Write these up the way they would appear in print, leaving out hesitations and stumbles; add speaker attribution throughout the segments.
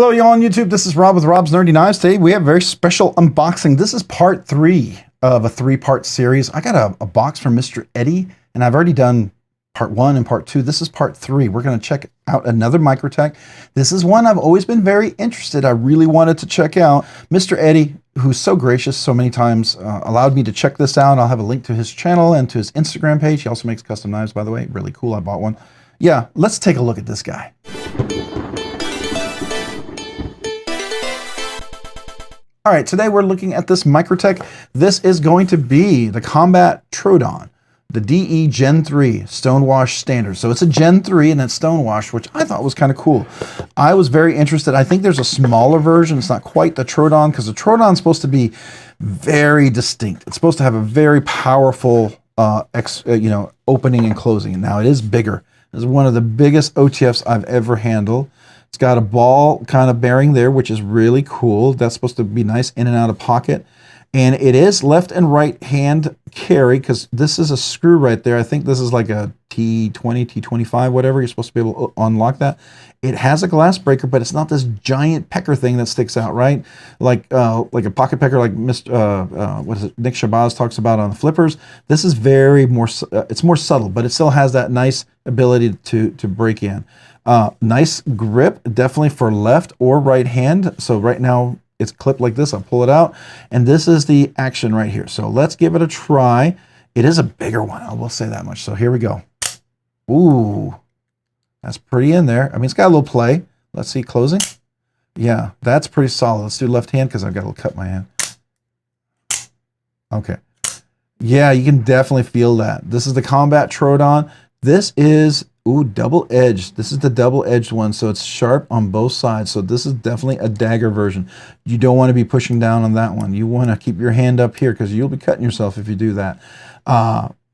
Speaker 1: Hello, y'all on YouTube. This is Rob with Rob's Nerdy Knives. Today we have a very special unboxing. This is part 3 of a 3-part series. I got a box from Mr. Eddy, and I've already done part 1 and part 2. This is part 3. We're going to check out another Microtech. This is one I've always been very interested. I really wanted to check out. Mr. Eddy, who's so gracious so many times, allowed me to check this out. I'll have a link to his channel and to his Instagram page. He also makes custom knives, by the way. Really cool. I bought one. Yeah, let's take a look at this guy. All right, today we're looking at this Microtech. This is going to be the Combat Troodon, the DE Gen 3 Stonewash Standard. So it's a Gen 3 and it's Stonewash, which I thought was kind of cool. I was very interested. I think there's a smaller version. It's not quite the Troodon because the Troodon is supposed to be very distinct. It's supposed to have a very powerful, opening and closing. And now it is bigger. It's one of the biggest OTFs I've ever handled. It's got a ball kind of bearing there, which is really cool. That's supposed to be nice in and out of pocket. And it is left and right hand carry because this is a screw right there. I think this is like a T20, T25, whatever. You're supposed to be able to unlock that. It has a glass breaker, but it's not this giant pecker thing that sticks out, right? Like a pocket pecker, like Nick Shabazz talks about on the flippers. This is it's more subtle, but it still has that nice ability to break in. Nice grip, definitely for left or right hand. So right now it's clipped like this. I'll pull it out. And this is the action right here. So let's give it a try. It is a bigger one. I will say that much. So here we go. Ooh, that's pretty in there. I mean, it's got a little play. Let's see, closing. Yeah, that's pretty solid. Let's do left hand because I've got to cut my hand. Okay. Yeah, you can definitely feel that. This is the Combat Troodon. This is double-edged. This is the double-edged one, so it's sharp on both sides. So this is definitely a dagger version. You don't want to be pushing down on that one. You want to keep your hand up here because you'll be cutting yourself if you do that.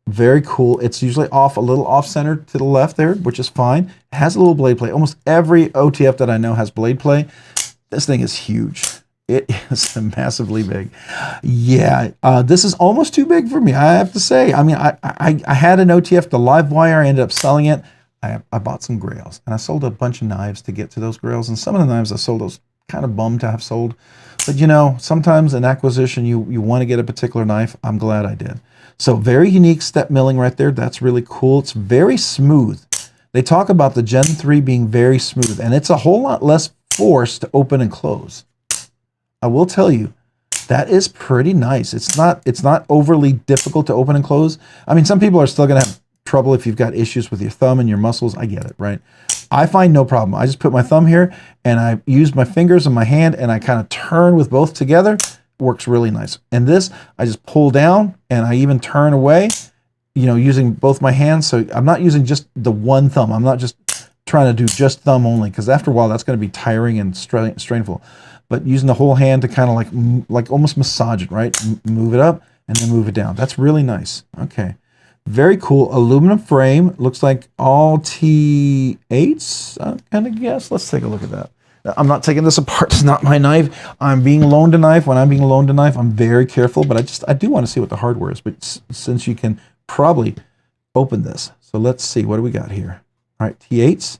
Speaker 1: Very cool. It's usually a little off-center to the left there, which is fine. It has a little blade play. Almost every OTF that I know has blade play. This thing is huge. It is massively big. Yeah, this is almost too big for me, I have to say. I mean, I had an OTF, the live wire. I ended up selling it. I bought some grails, and I sold a bunch of knives to get to those grails. And some of the knives I sold, I was kind of bummed to have sold. But you know, sometimes in acquisition, you want to get a particular knife. I'm glad I did. So very unique step milling right there. That's really cool. It's very smooth. They talk about the Gen 3 being very smooth, and it's a whole lot less force to open and close. I will tell you, that is pretty nice. It's not overly difficult to open and close. I mean, some people are still going to have trouble if you've got issues with your thumb and your muscles. I get it, right? I find no problem. I just put my thumb here and I use my fingers and my hand and I kind of turn with both together. It works really nice. And this, I just pull down and I even turn away, you know, using both my hands. So I'm not using just the one thumb. I'm not just trying to do just thumb only because after a while that's going to be tiring and strainful. But using the whole hand to kind of like almost massage it, right? Move it up and then move it down. That's really nice. Okay. Very cool. Aluminum frame. Looks like all T8s, I kind of guess. Let's take a look at that. I'm not taking this apart. It's not my knife. I'm being loaned a knife. When I'm being loaned a knife, I'm very careful, but I do want to see what the hardware is. But since you can probably open this. So let's see. What do we got here? All right, T8s.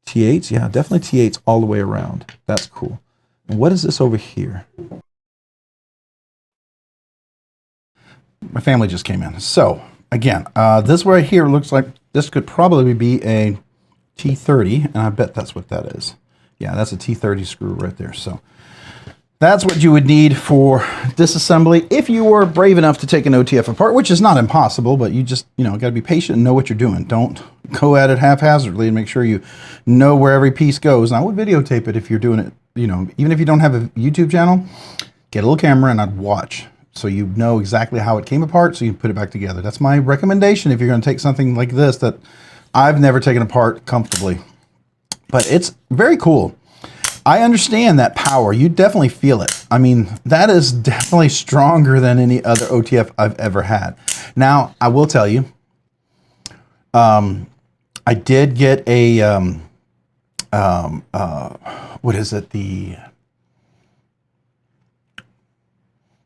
Speaker 1: T8s, yeah, definitely T8s all the way around. That's cool. And what is this over here? My family just came in. So, again, this right here looks like this could probably be a T30, and I bet that's what that is. Yeah, that's a T30 screw right there. So, that's what you would need for disassembly if you were brave enough to take an OTF apart, which is not impossible, but you just, got to be patient and know what you're doing. Don't go at it haphazardly and make sure you know where every piece goes. And I would videotape it if you're doing it, even if you don't have a YouTube channel, get a little camera and I'd watch so you know exactly how it came apart so you can put it back together. That's my recommendation if you're going to take something like this that I've never taken apart comfortably. But it's very cool. I understand that power. You definitely feel it. I mean, that is definitely stronger than any other OTF I've ever had. Now, I will tell you, I did get a, what is it? The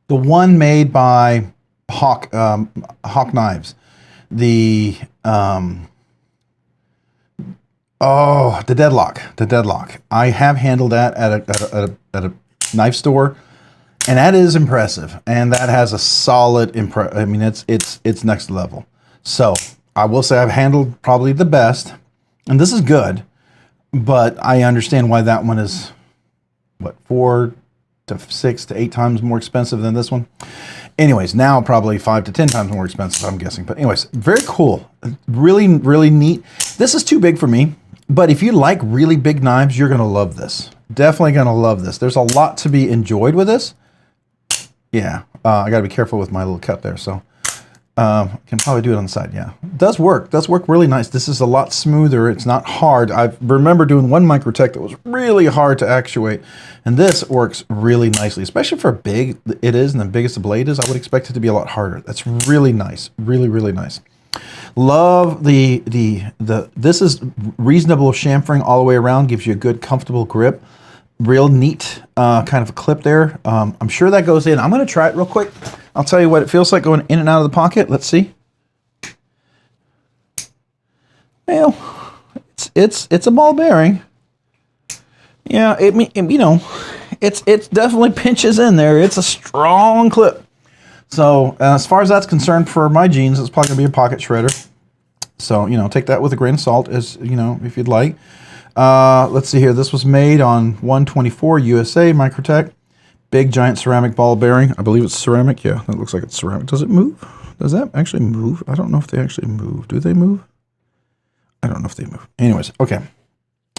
Speaker 1: one made by Hawk Knives. The, Oh, the deadlock, the deadlock. I have handled that at a knife store, and that is impressive. And that has a solid I mean, it's next level. So I will say I've handled probably the best, and this is good. But I understand why that one is what, 4 to 6 to 8 times more expensive than this one. Anyways, now probably 5 to 10 times more expensive, I'm guessing. But anyways, very cool. Really, really neat. This is too big for me, but if you like really big knives, you're going to love this. Definitely going to love this. There's a lot to be enjoyed with this. Yeah, I got to be careful with my little cut there. So can probably do it on the side. Yeah, it does work really nice. This is a lot smoother. It's not hard. I remember doing one Microtech that was really hard to actuate, and this works really nicely, especially for big it is and the biggest the blade is. I would expect it to be a lot harder. That's really nice. Really, really nice. Love this is reasonable chamfering all the way around. Gives you a good, comfortable grip. Real neat kind of a clip there. I'm sure that goes in. I'm going to try it real quick. I'll tell you what it feels like going in and out of the pocket. Let's see. Well, it's a ball bearing. Yeah, you know, it's definitely pinches in there. It's a strong clip. So as far as that's concerned, for my jeans, it's probably gonna be a pocket shredder. So, you know, take that with a grain of salt, as you know, if you'd like. Let's see here. This was made on 124 USA Microtech. Big giant ceramic ball bearing. I believe it's ceramic. Yeah, that looks like it's ceramic. Does it move? Does that actually move? I don't know if they actually move. Do they move? I don't know if they move. Anyways, okay.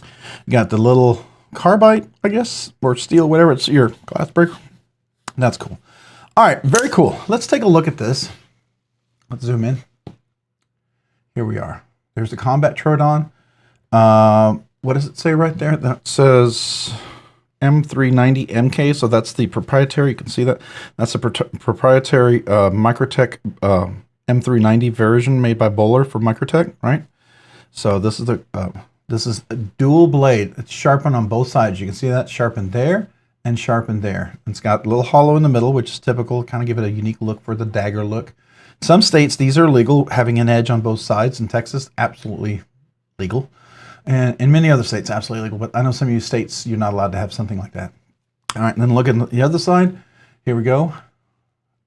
Speaker 1: You got the little carbide, I guess, or steel, whatever. It's your glass breaker. That's cool. All right, very cool. Let's take a look at this. Let's zoom in. Here we are. There's the Combat Troodon. What does it say right there? That says M390MK, so that's the proprietary. You can see that. That's a proprietary Microtech M390 version made by Bowler for Microtech, right? So this is a dual blade. It's sharpened on both sides. You can see that sharpened there and sharpened there. It's got a little hollow in the middle, which is typical. Kind of give it a unique look for the dagger look. Some states these are legal, having an edge on both sides. In Texas, absolutely legal. And in many other states, absolutely legal. But I know some of you states, you're not allowed to have something like that. All right, and then look at the other side. Here we go.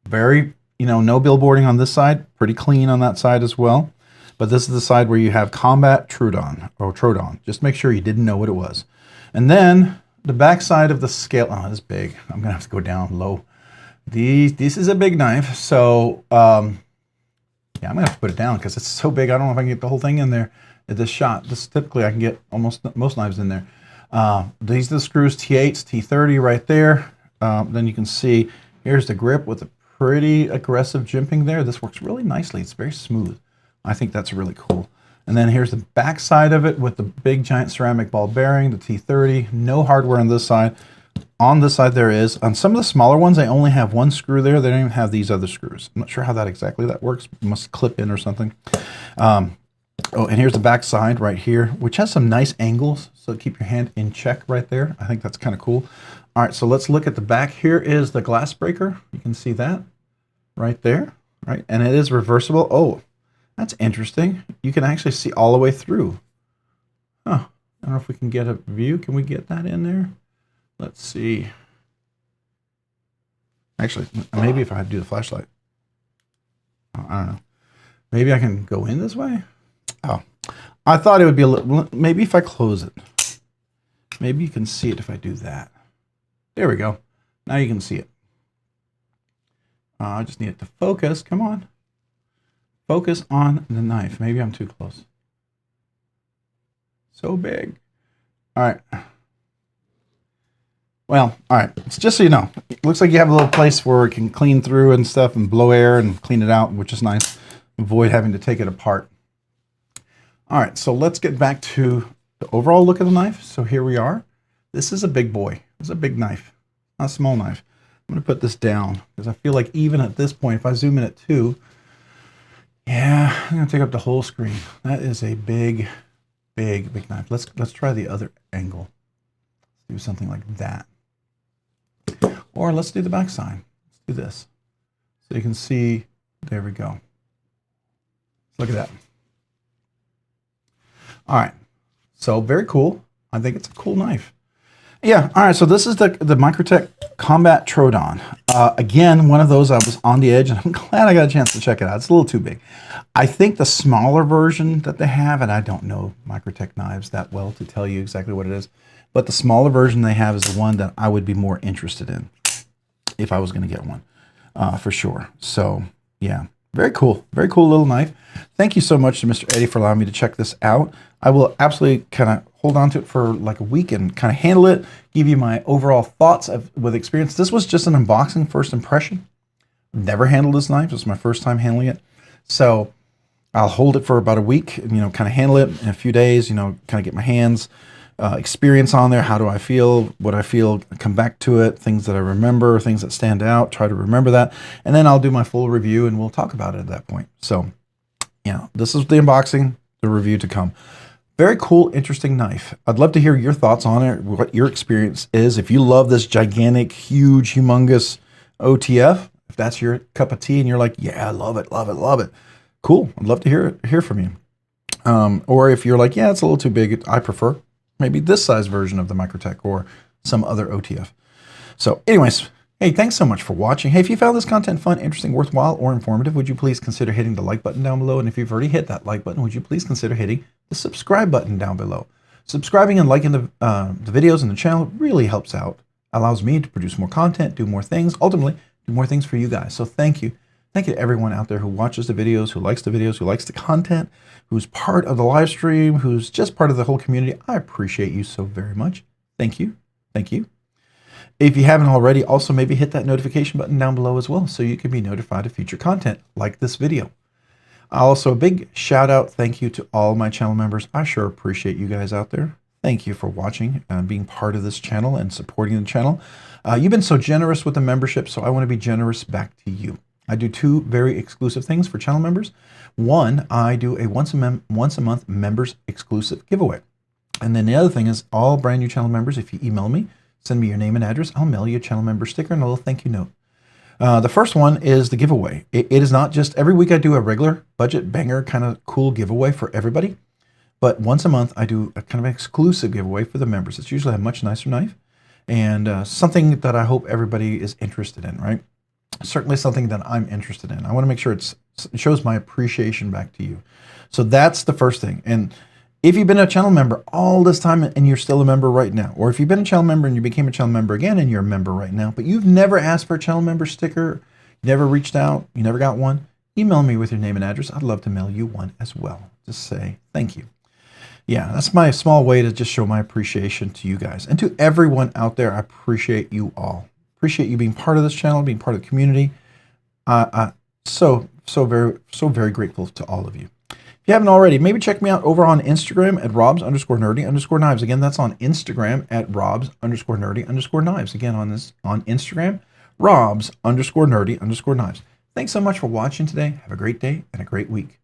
Speaker 1: Very, you know, no billboarding on this side. Pretty clean on that side as well. But this is the side where you have Combat Troodon, or Troodon. Just make sure you didn't know what it was. And then the back side of the scale. Oh, it's big. I'm going to have to go down low. This is a big knife. So, yeah, I'm going to have to put it down because it's so big. I don't know if I can get the whole thing in there. This shot, typically I can get almost most knives in there. These are the screws, T8s, T30 right there. Then you can see here's the grip with a pretty aggressive jimping there. This works really nicely. It's very smooth. I think that's really cool. And then here's the back side of it with the big giant ceramic ball bearing, the T30. No hardware on this side. On this side there is. On some of the smaller ones, they only have one screw there. They don't even have these other screws. I'm not sure how that exactly works. It must clip in or something. Oh, and here's the back side right here, which has some nice angles. So keep your hand in check right there. I think that's kind of cool. All right, so let's look at the back. Here is the glass breaker. You can see that right there, right? And it is reversible. Oh, that's interesting. You can actually see all the way through. Huh. I don't know if we can get a view. Can we get that in there? Let's see. Actually, maybe if I had to do the flashlight. I don't know. Maybe I can go in this way. Oh, I thought it would be a little, maybe if I close it. Maybe you can see it if I do that. There we go. Now you can see it. I just need it to focus. Come on. Focus on the knife. Maybe I'm too close. So big. All right. Well, all right. It's just so you know, it looks like you have a little place where it can clean through and stuff and blow air and clean it out, which is nice. Avoid having to take it apart. All right, so let's get back to the overall look of the knife. So here we are. This is a big boy. It's a big knife, not a small knife. I'm gonna put this down because I feel like even at this point, if I zoom in at 2, yeah, I'm gonna take up the whole screen. That is a big, big, big knife. Let's try the other angle. Let's do something like that. Or let's do the back side. Let's do this. So you can see, there we go. Look at that. All right, So very cool. I think it's a cool knife. Yeah, all right, so this is the Microtech Combat Troodon. Again, one of those I was on the edge, and I'm glad I got a chance to check it out. It's a little too big. I think the smaller version that they have, and I don't know Microtech knives that well to tell you exactly what it is, but the smaller version they have is the one that I would be more interested in if I was going to get one, for sure. So, yeah, very cool little knife. Thank you so much to Mr. Eddy for allowing me to check this out. I will absolutely kind of hold on to it for like a week and kind of handle it, give you my overall thoughts with experience. This was just an unboxing first impression. Never handled this knife. This is my first time handling it. So I'll hold it for about a week and, you know, kind of handle it in a few days, you know, kind of get my hands, experience on there. How do I feel? What I feel, come back to it, things that I remember, things that stand out, try to remember that. And then I'll do my full review and we'll talk about it at that point. So, yeah, this is the unboxing, the review to come. Very cool, interesting knife. I'd love to hear your thoughts on it, what your experience is. If you love this gigantic, huge, humongous OTF, if that's your cup of tea and you're like, yeah, I love it, love it, love it. Cool, I'd love to hear from you. Or if you're like, yeah, it's a little too big, I prefer maybe this size version of the Microtech or some other OTF. So anyways, hey, thanks so much for watching. Hey, if you found this content fun, interesting, worthwhile, or informative, would you please consider hitting the like button down below? And if you've already hit that like button, would you please consider hitting the subscribe button down below? Subscribing and liking the videos and the channel really helps out, allows me to produce more content, do more things, ultimately do more things for you guys. So thank you. Thank you to everyone out there who watches the videos, who likes the content, who's part of the live stream, who's just part of the whole community. I appreciate you so very much. Thank you. Thank you. If you haven't already, also maybe hit that notification button down below as well so you can be notified of future content like this video. Also, a big shout out, thank you to all my channel members. I sure appreciate you guys out there. Thank you for watching and being part of this channel and supporting the channel. You've been so generous with the membership, so I want to be generous back to you. I do two very exclusive things for channel members. One, I do a once a month members exclusive giveaway. And then the other thing is all brand new channel members, if you email me, send me your name and address, I'll mail you a channel member sticker and a little thank you note. The first one is the giveaway. It is not just every week I do a regular budget banger kind of cool giveaway for everybody, but once a month I do a kind of an exclusive giveaway for the members. It's usually a much nicer knife and something that I hope everybody is interested in, right? Certainly something that I'm interested in. I want to make sure it shows my appreciation back to you. So that's the first thing. And if you've been a channel member all this time and you're still a member right now, or if you've been a channel member and you became a channel member again and you're a member right now, but you've never asked for a channel member sticker, you never reached out, you never got one, email me with your name and address. I'd love to mail you one as well. Just say thank you. Yeah, that's my small way to just show my appreciation to you guys. And to everyone out there, I appreciate you all. Appreciate you being part of this channel, being part of the community. So very grateful to all of you. If you haven't already, maybe check me out over on Instagram at robs_nerdy_knives. Again, that's on Instagram at robs_nerdy_knives. Again, on Instagram, robs_nerdy_knives. Thanks so much for watching today. Have a great day and a great week.